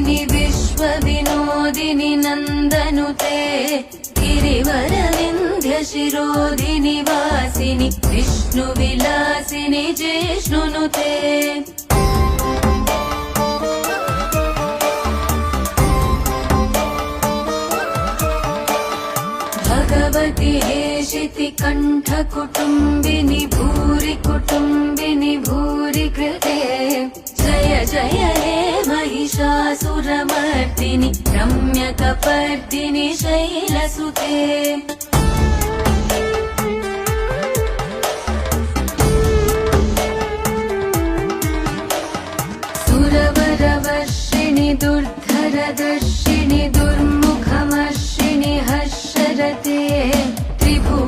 स्वरूपिणि विश्वविनोदिनि नन्दनुते गिरिवरविन्ध्यशिरोधिनि वासिनि विष्णुविलासिनि जिष्णुनुते भगवति हेशिति कण्ठकुटुम्बिनि भूरि कुटुम्बिनि भूरि कृते जय जय हे महिषासुरमर्दिनि रम्यकपर्दिनि शैलसुते